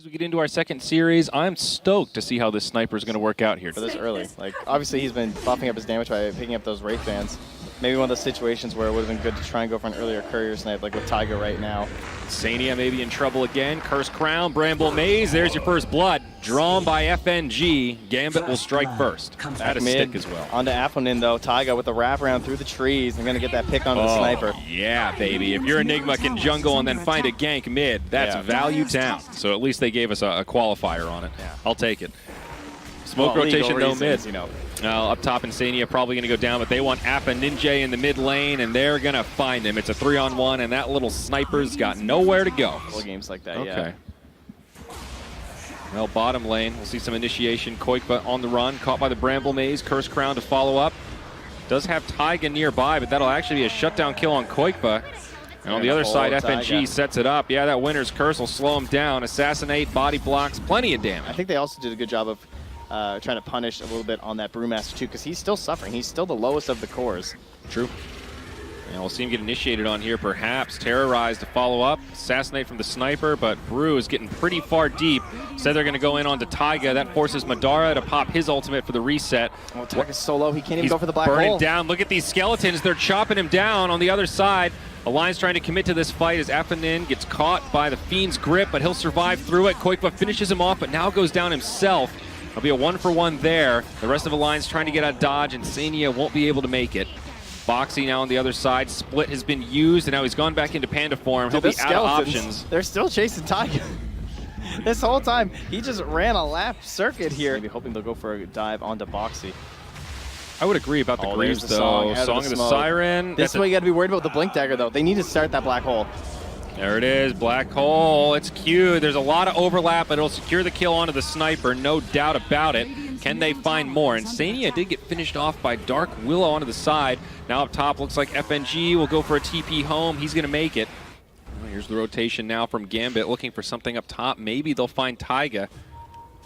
As we get into our second series, I'm stoked to see how this sniper is going to work out here. For this early. Like, obviously he's been buffing up his damage by picking up those Wraith Bands. Maybe one of those situations where it would have been good to try and go for an earlier courier snipe, like with Taiga right now. Sania maybe in trouble again. Curse Crown, Bramble Maze, there's your first blood. Drawn by FNG. Gambit will strike first. That is stick as well. Onto Aphonin though. Taiga with the wraparound through the trees. They're going to get that pick onto the sniper. Yeah, baby. If your Enigma can jungle and then find a gank mid, that's value down. So at least they gave us a qualifier on it. Yeah. I'll take it. Smoke rotation, no mid. You know. Up top, Insania probably going to go down, but they want Appa Ninja in the mid lane, and they're going to find him. It's a 3-on-1, and that little sniper's got nowhere to go. Little games like that, okay. Well, bottom lane, we'll see some initiation. Koikba on the run, caught by the Bramble Maze. Curse Crown to follow up. Does have Taiga nearby, but that'll actually be a shutdown kill on Koikba. And on the other side, FNG sets it up. Yeah, that Winter's Curse will slow him down. Assassinate, body blocks, plenty of damage. I think they also did a good job of trying to punish a little bit on that Brewmaster too, because he's still suffering. He's still the lowest of the cores. True. And we'll see him get initiated on here, perhaps. Terrorize to follow up. Assassinate from the sniper, but Brew is getting pretty far deep. Said they're going to go in onto Taiga. That forces Madara to pop his ultimate for the reset. Oh, Taiga's so low, he can't even go for the black hole. Burning down. Look at these skeletons. They're chopping him down on the other side. Alliance trying to commit to this fight as Aphonin gets caught by the Fiend's grip, but he'll survive through it. Koikba finishes him off, but now goes down himself. There'll be a 1-for-1 there. The rest of Alliance trying to get out of dodge, and Sania won't be able to make it. Boxy now on the other side. Split has been used, and now he's gone back into Panda form. He'll be out of options. They're still chasing Taiga. This whole time, he just ran a lap circuit here. Maybe hoping they'll go for a dive onto Boxy. I would agree about the Greaves, though. Song of the Siren. This is why you got to be worried about the Blink Dagger, though. They need to start that black hole. There it is, black hole. It's cute. There's a lot of overlap, but it'll secure the kill onto the sniper, no doubt about it. Can they find more? And Sania did get finished off by Dark Willow onto the side. Now up top, looks like FNG will go for a TP home. He's going to make it. Well, here's the rotation now from Gambit, looking for something up top. Maybe they'll find Taiga.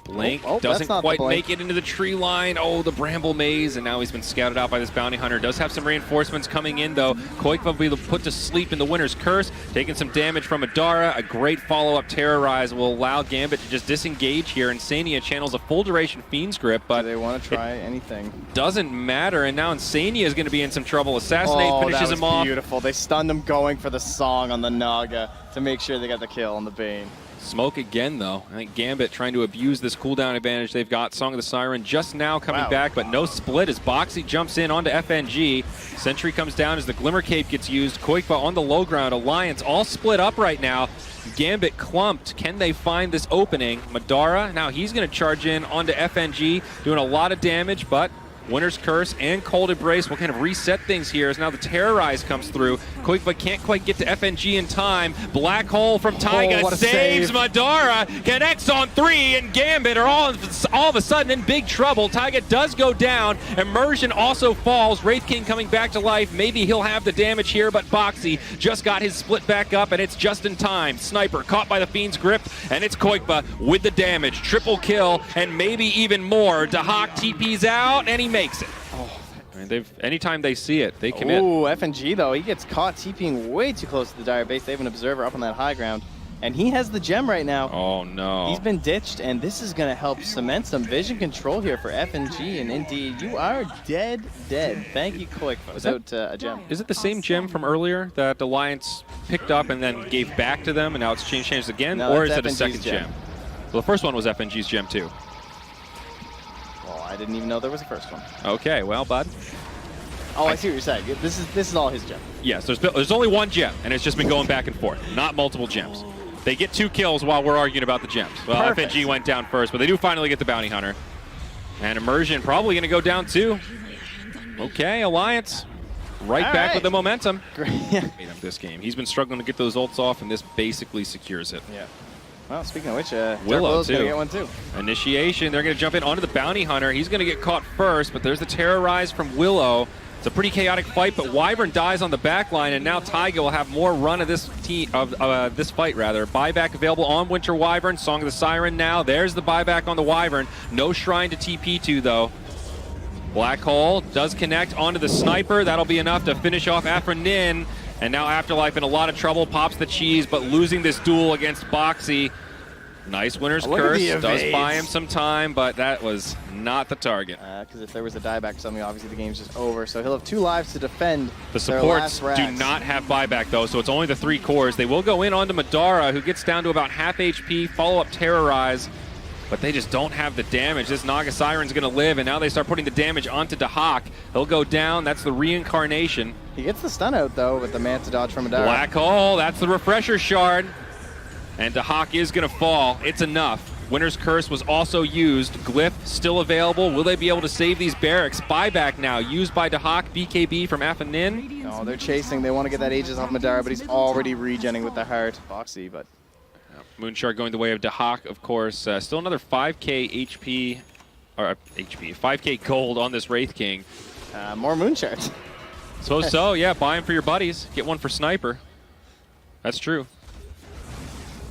Blink doesn't quite make it into the tree line. Oh, the Bramble Maze, and now he's been scouted out by this bounty hunter. Does have some reinforcements coming in, though. Koikba will be put to sleep in the Winter's Curse, taking some damage from Madara. A great follow-up Terrorize will allow Gambit to just disengage here, and Sania channels a full-duration Fiend's Grip, but they want to try anything. Doesn't matter, and now Insania is going to be in some trouble. Assassinate finishes him off. Beautiful. They stunned him going for the Song on the Naga to make sure they got the kill on the Bane. Smoke again, though. I think Gambit trying to abuse this cooldown advantage they've got. Song of the Siren just now coming back, but no split as Boxy jumps in onto FNG. Sentry comes down as the Glimmer Cape gets used. Koikba on the low ground. Alliance all split up right now. Gambit clumped. Can they find this opening? Madara, now he's going to charge in onto FNG, doing a lot of damage, but Winter's Curse and Cold Embrace will kind of reset things here as now the Terrorize comes through. Koikba can't quite get to FNG in time. Black Hole from Taiga saves Madara. Connects on 3, and Gambit are all of a sudden in big trouble. Taiga does go down. Immersion also falls. Wraith King coming back to life. Maybe he'll have the damage here, but Boxy just got his split back up, and it's just in time. Sniper caught by the Fiend's grip, and it's Koikba with the damage. Triple kill, and maybe even more. Dahak TP's out, and he makes it. I mean, anytime they see it, they commit. Ooh, FNG though, he gets caught TPing way too close to the Dire base. They have an observer up on that high ground, and he has the gem right now. Oh no. He's been ditched, and this is going to help cement some vision control here for FNG, and indeed, you are dead. Thank you, Koikba, without a gem. Is it the same gem from earlier that Alliance picked up and then gave back to them, and now it's changed again? No, or is it FNG's a second gem? Well, the first one was FNG's gem too. Well, I didn't even know there was a first one. Okay, well, bud. Oh, I see what you're saying. This is all his gem. Yes, there's only one gem, and it's just been going back and forth, not multiple gems. They get 2 kills while we're arguing about the gems. Well, Perfect. FNG went down first, but they do finally get the bounty hunter. And Immersion probably going to go down too. Okay, Alliance back with the momentum. Great. Made up this game. He's been struggling to get those ults off, and this basically secures it. Yeah. Well, speaking of which, Willow's going to get one too. Initiation. They're going to jump in onto the bounty hunter. He's going to get caught first, but there's the Terrorize from Willow. It's a pretty chaotic fight, but Wyvern dies on the back line, and now Taiga will have more run of this fight. Buyback available on Winter Wyvern. Song of the Siren now. There's the buyback on the Wyvern. No Shrine to TP to, though. Black Hole does connect onto the Sniper. That'll be enough to finish off And now Afterlife in a lot of trouble. Pops the cheese, but losing this duel against Boxy. Nice winner's curse. Does buy him some time, but that was not the target. Because if there was a dieback or something, obviously the game's just over. So he'll have 2 lives to defend. The supports do not have buyback, though, so it's only the 3 cores. They will go in onto Madara, who gets down to about half HP, follow-up Terrorize, but they just don't have the damage. This Naga Siren's going to live, and now they start putting the damage onto Dahak. He'll go down. That's the reincarnation. He gets the stun out, though, with the Manta dodge from Madara. Black hole. That's the refresher shard. And Dahak is going to fall. It's enough. Winner's Curse was also used. Glyph still available. Will they be able to save these barracks? Buyback now, used by Dahak. BKB from Afanin. No, they're chasing. They want to get that Aegis off Madara, but he's already regenning with the heart. Boxy, but... Moonshark going the way of Dahak, of course. Still another 5k HP, or 5k gold on this Wraith King. More Moonsharks. So, yeah, buy him for your buddies. Get one for Sniper. That's true.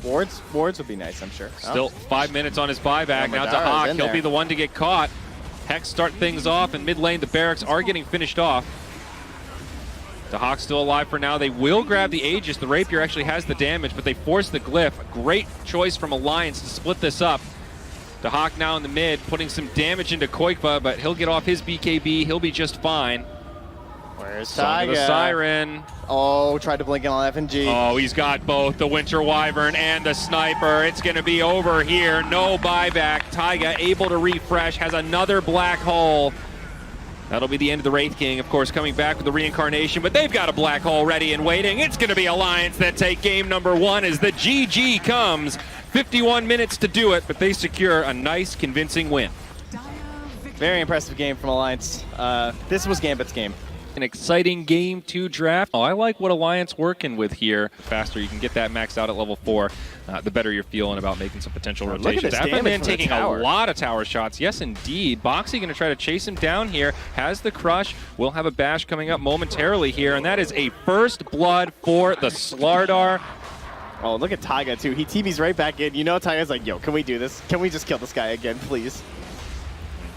Wards would be nice, I'm sure. Still 5 minutes on his buyback. Now Dahak, he'll be the one to get caught. Hex start things off, and mid lane, the barracks are getting finished off. Dahak's still alive for now. They will grab the Aegis. The Rapier actually has the damage, but they force the Glyph. Great choice from Alliance to split this up. Dahak now in the mid, putting some damage into Koikva, but he'll get off his BKB. He'll be just fine. Where's Song of the Siren? Oh, tried to blink in on FNG. Oh, he's got both the Winter Wyvern and the Sniper. It's going to be over here. No buyback. Taiga able to refresh, has another black hole. That'll be the end of the Wraith King, of course, coming back with the reincarnation, but they've got a black hole ready and waiting. It's going to be Alliance that take game number 1 as the GG comes. 51 minutes to do it, but they secure a nice, convincing win. Very impressive game from Alliance. This was Gambit's game. An exciting game 2 draft. Oh, I like what Alliance working with here. The faster you can get that maxed out at level 4, the better you're feeling about making some potential rotations. Afanin taking a lot of tower shots. Yes, indeed. Boxy going to try to chase him down here. Has the crush. We'll have a bash coming up momentarily here, and that is a first blood for the Slardar. Oh, look at Taiga, too. He TVs right back in. You know Taiga's like, yo, can we do this? Can we just kill this guy again, please?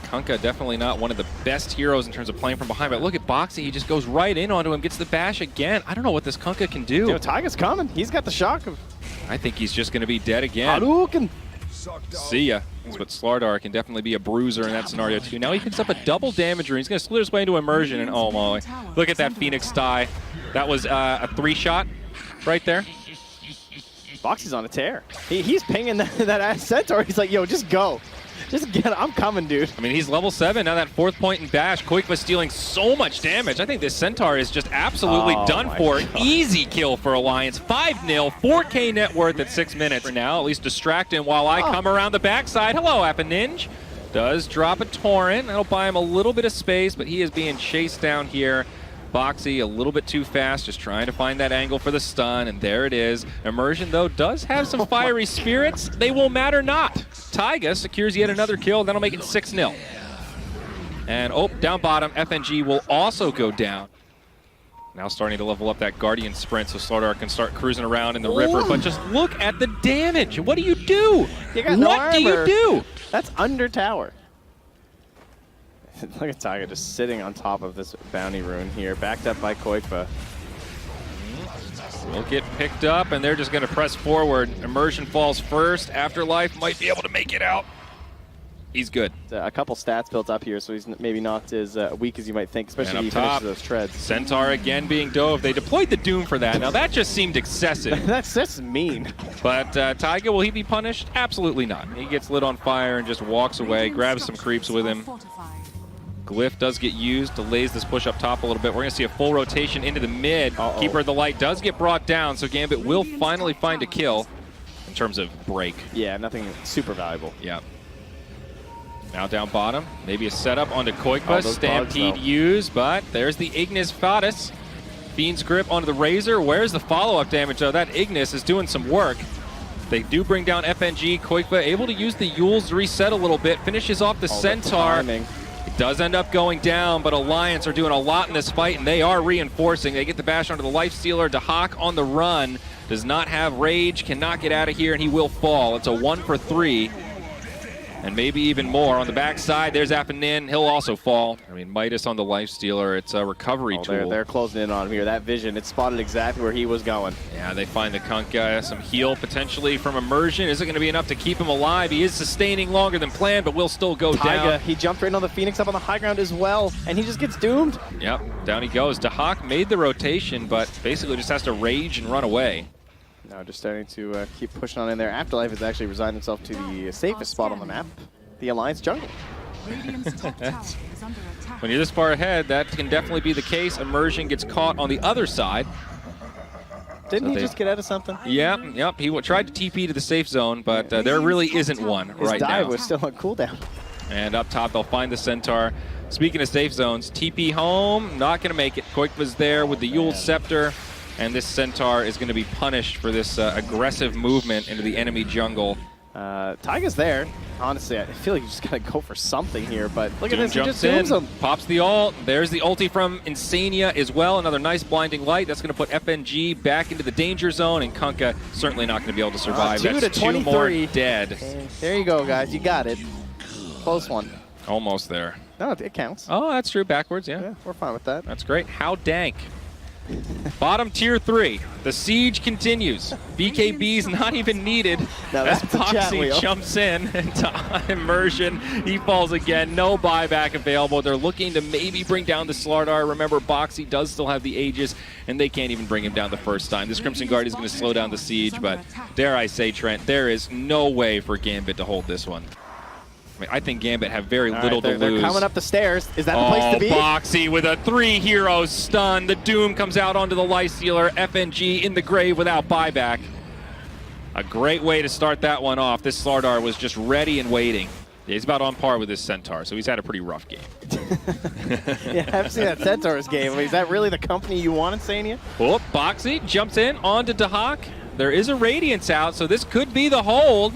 Kunkka definitely not one of the best heroes in terms of playing from behind, but look at Boxy. He just goes right in onto him, gets the bash again. I don't know what this Kunkka can do. Yo, Taiga's coming. He's got the shock. I think he's just going to be dead again. Hadouken. See ya. But Slardar can definitely be a bruiser in that scenario, too. Now he picks up a double damager. He's going to split his way into immersion, and oh, my. Look at that Phoenix die. That was a 3-shot right there. Boxy's on a tear. He's pinging that Centaur. He's like, yo, just go. Just get it. I'm coming, dude. I mean, he's level 7. Now that 4th point in bash. Koikva stealing so much damage. I think this Centaur is just absolutely done for. God. Easy kill for Alliance. 5-0, 4K net worth at 6 minutes. For now, at least distract him while I come around the backside. Hello, Apaninj. Does drop a Torrent. That'll buy him a little bit of space, but he is being chased down here. Boxy a little bit too fast, just trying to find that angle for the stun, and there it is. Immersion, though, does have some fiery spirits. They will matter not. Taiga secures yet another kill. That'll make it 6-0. And, oh, down bottom, FNG will also go down. Now starting to level up that Guardian sprint so Slardar can start cruising around in the river. But just look at the damage. What do you do? What do you do? That's under tower. Look at Taiga just sitting on top of this bounty rune here, backed up by Koikva. Will get picked up, and they're just going to press forward. Immersion falls first. Afterlife might be able to make it out. He's good. A couple stats built up here, so he's maybe not as weak as you might think, especially if he finishes those treads. Centaur again being dove. They deployed the Doom for that. Now that just seemed excessive. That's mean. But Taiga, will he be punished? Absolutely not. He gets lit on fire and just walks away, grabs some creeps with him. Glyph does get used, delays this push up top a little bit. We're going to see a full rotation into the mid. Keeper of the Light does get brought down, so Gambit will finally find a kill in terms of break. Yeah, nothing super valuable. Yeah. Now down bottom, maybe a setup onto Koikva. Stampede used, but there's the Ignis Fatus. Fiend's Grip onto the Razor. Where's the follow-up damage, though? That Ignis is doing some work. They do bring down FNG. Koikva able to use the Yules to reset a little bit. Finishes off the Centaur. It does end up going down, but Alliance are doing a lot in this fight, and they are reinforcing. They get the bash onto the Lifestealer. Dahak on the run. Does not have Rage, cannot get out of here, and he will fall. It's a 1 for 3. and maybe even more. On the backside, there's Appanin. He'll also fall. I mean, Midas on the Lifestealer. It's a recovery tool. They're closing in on him here. That vision, it spotted exactly where he was going. Yeah, they find the Kunkka. Some heal potentially from Immersion. Is it going to be enough to keep him alive? He is sustaining longer than planned, but will still go down. He jumped right on the Phoenix up on the high ground as well, and he just gets doomed. Yep, down he goes. DeHawk made the rotation, but basically just has to rage and run away. Now just starting to keep pushing on in there. Afterlife has actually resigned himself to the safest spot on the map, the Alliance jungle. When you're this far ahead, that can definitely be the case. Immersion gets caught on the other side. Didn't he just get out of something? Yep. He tried to TP to the safe zone, but there really isn't one right now. His dive was still on cooldown. And up top, they'll find the Centaur. Speaking of safe zones, TP home, not going to make it. Koik was there with the Yule Scepter. And this Centaur is going to be punished for this aggressive movement into the enemy jungle. Taiga's there. Honestly, I feel like you just got to go for something here, but look Doom at this, he just jumps zooms him. Pops the ult. There's the ulti from Insania as well. Another nice blinding light. That's going to put FNG back into the danger zone, and Kunkka certainly not going to be able to survive. 2 That's to 23. 2 more dead. There you go, guys. You got it. Close one. Almost there. No, it counts. Oh, that's true. Backwards, yeah. We're fine with that. That's great. How dank. Bottom tier 3. The siege continues. BKB's not even needed. Now that's the chat Boxy wheel. jumps in into Immersion. He falls again. No buyback available. They're looking to maybe bring down the Slardar. Remember, Boxy does still have the Aegis, and they can't even bring him down the first time. This Crimson Guard is going to slow down the siege, but dare I say, Trent, there is no way for Gambit to hold this one. I mean, I think Gambit have very little to lose. They're coming up the stairs. Is that the place to be? Boxy with a 3 heroes stun. The Doom comes out onto the Lifestealer. FNG in the grave without buyback. A great way to start that one off. This Slardar was just ready and waiting. Yeah, he's about on par with his Centaur, so he's had a pretty rough game. Yeah, I haven't seen that Centaur's game. I mean, is that really the company you want in Sania? Oh, Boxy jumps in onto DeHawk. There is a Radiance out, so this could be the hold.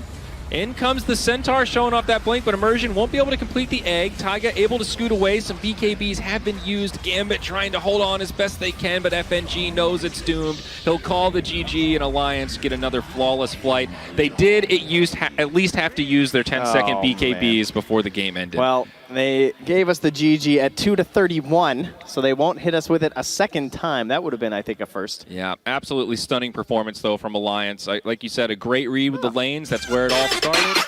In comes the Centaur showing off that blink, but Immersion won't be able to complete the egg. Taiga able to scoot away. Some BKBs have been used. Gambit trying to hold on as best they can, but FNG knows it's doomed. He'll call the GG and Alliance get another flawless flight. They did at least have to use their 10-second BKBs before the game ended. Well, they gave us the GG at 2 to 31, so they won't hit us with it a second time. That would have been, I think, a first. Yeah, absolutely stunning performance, though, from Alliance. Like you said, a great read with the lanes. That's where it all started.